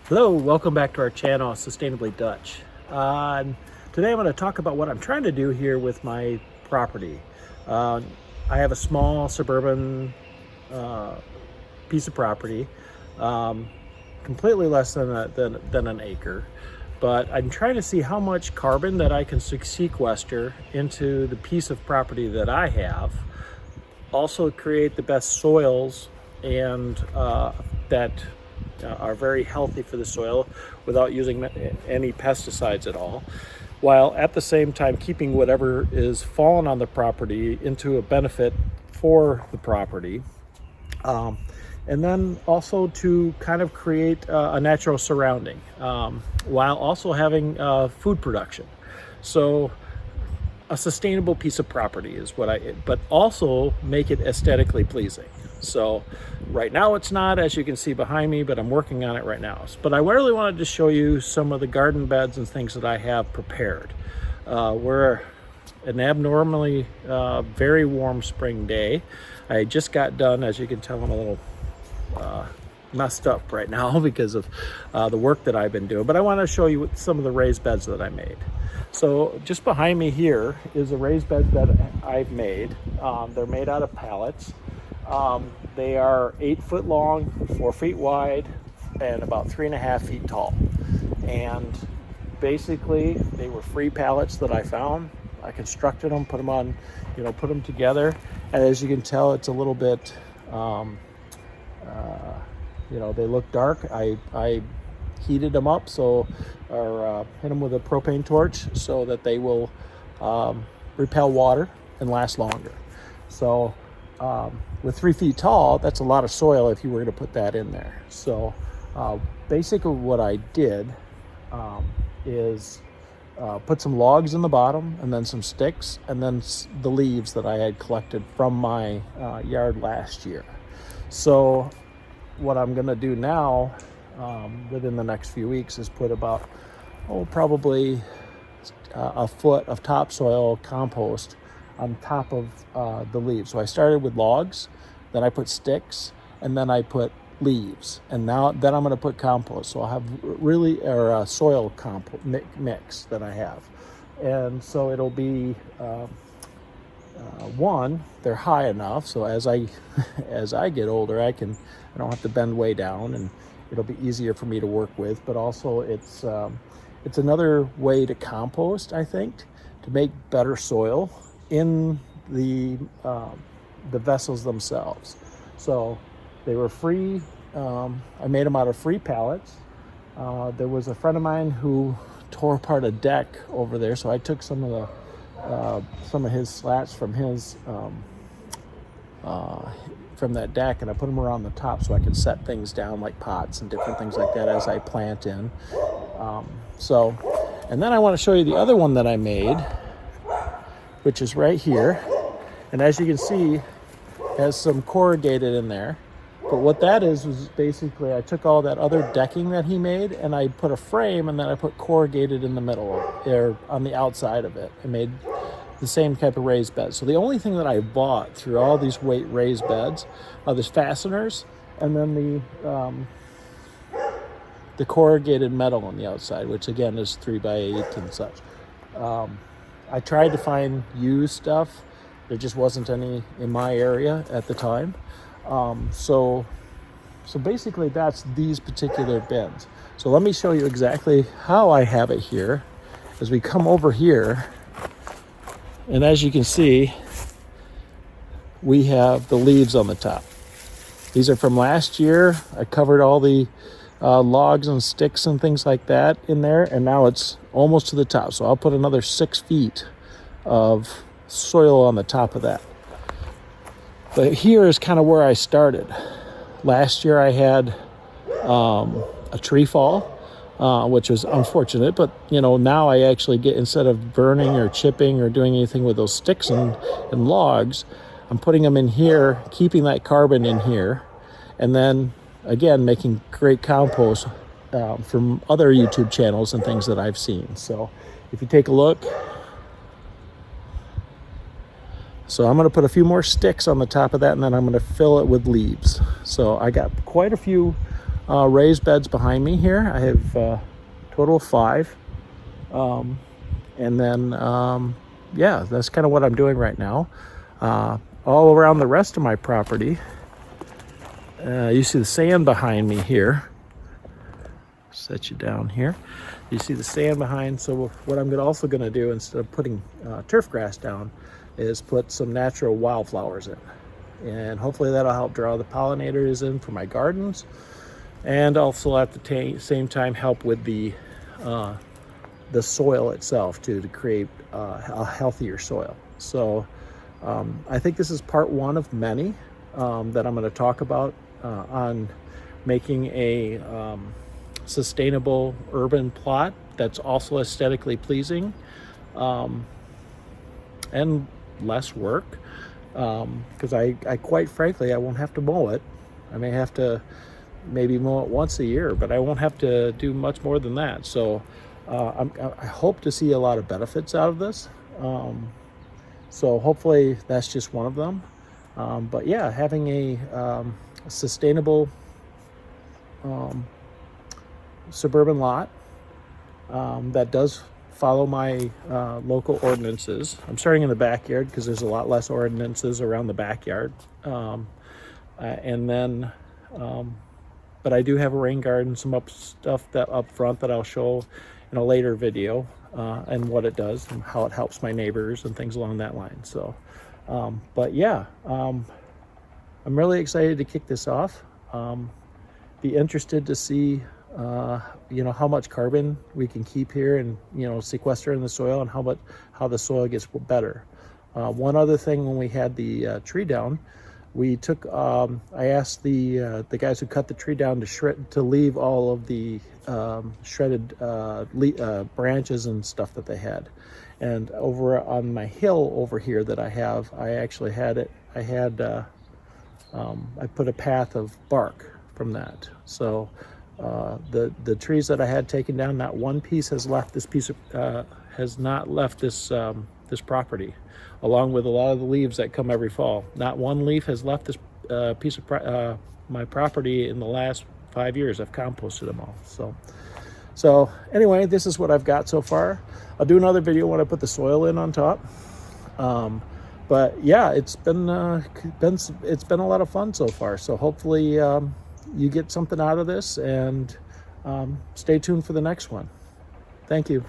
Hello, welcome back to our channel, Sustainably Dutch. Today I'm going to talk about what I'm trying to do here with my property. Uh, I have a small suburban piece of property, completely less than an acre, but I'm trying to see how much carbon that I can sequester into the piece of property that I have, also create the best soils and that are very healthy for the soil without using any pesticides at all, while at the same time keeping whatever is fallen on the property into a benefit for the property. And then also to kind of create a natural surrounding while also having food production. So a sustainable piece of property is but also make it aesthetically pleasing. So right now it's not, as you can see behind me, but I'm working on it right now. But I really wanted to show you some of the garden beds and things that I have prepared. We're an abnormally very warm spring day. I just got done, as you can tell, I'm a little messed up right now because of the work that I've been doing, but I want to show you some of the raised beds that I made. So just behind me here is a raised bed that I've made. They're made out of pallets. They are 8 foot long, 4 feet wide, and about 3.5 feet tall. And basically they were free pallets that I found. I constructed them, put them on, put them together. And as you can tell, it's a little bit, they look dark. I heated them up or hit them with a propane torch so that they will repel water and last longer. So with 3 feet tall, that's a lot of soil if you were to put that in there. So basically what I did is put some logs in the bottom and then some sticks and then the leaves that I had collected from my yard last year. So what I'm going to do now within the next few weeks is put about probably a foot of topsoil compost on top of the leaves. So I started with logs, then I put sticks, and then I put leaves, and then I'm going to put compost. So I'll have a soil compost mix that I have, and so it'll be they're high enough so as I get older I don't have to bend way down, and it'll be easier for me to work with. But also it's another way to compost, I think, to make better soil in the vessels themselves. So they were free. I made them out of free pallets. There was a friend of mine who tore apart a deck over there, so I took some of his slats from that deck, and I put them around the top so I could set things down like pots and different things like that as I plant in. And then I want to show you the other one that I made, which is right here. And as you can see, it has some corrugated in there. But what that is basically I took all that other decking that he made and I put a frame, and then I put corrugated in the middle or on the outside of it. I made the same type of raised bed. So the only thing that I bought through all these raised beds are the fasteners and then the corrugated metal on the outside, which again is 3x8 and such. I tried to find used stuff. There just wasn't any in my area at the time. So basically that's these particular bins. So let me show you exactly how I have it here. As we come over here, and as you can see, we have the leaves on the top. These are from last year. I covered all the logs and sticks and things like that in there, and now it's almost to the top. So I'll put another 6 feet of soil on the top of that. But here is kind of where I started. Last year I had a tree fall, which was unfortunate, but now I actually get, instead of burning or chipping or doing anything with those sticks and logs, I'm putting them in here, keeping that carbon in here, and then again making great compost from other YouTube channels and things that I've seen. So if you take a look, so I'm going to put a few more sticks on the top of that, and then I'm going to fill it with leaves. So I got quite a few raised beds behind me here. I have a total of 5. And then, yeah, that's kind of what I'm doing right now. All around the rest of my property, you see the sand behind me here. Set you down here. You see the sand behind. So what I'm also going to do, instead of putting turf grass down, is put some natural wildflowers in. And hopefully that'll help draw the pollinators in for my gardens, and also at the same time help with the soil itself too, to create a healthier soil. So I think this is part 1 of many that I'm going to talk about on making a sustainable urban plot that's also aesthetically pleasing and less work, because I quite frankly, I won't have to mow it. I may have to maybe mow it once a year, but I won't have to do much more than that. So I hope to see a lot of benefits out of this. So hopefully that's just one of them. But yeah, having a sustainable suburban lot that does follow my local ordinances. I'm starting in the backyard because there's a lot less ordinances around the backyard. And then, but I do have a rain garden, some stuff that up front that I'll show in a later video, and what it does and how it helps my neighbors and things along that line. So, but yeah, I'm really excited to kick this off. Be interested to see how much carbon we can keep here and sequester in the soil, and how the soil gets better. One other thing, when we had the tree down, we took I asked the guys who cut the tree down to leave all of the shredded branches and stuff that they had. And over on my hill over here that I have, I put a path of bark from that. So the trees that I had taken down, not one piece has left this this property, along with a lot of the leaves that come every fall. Not one leaf has left this piece of my property in the last 5 years. I've composted them all. So anyway, this is what I've got so far. I'll do another video when I put the soil in on top. But yeah, it's been a lot of fun so far. So hopefully you get something out of this, and stay tuned for the next one. Thank you.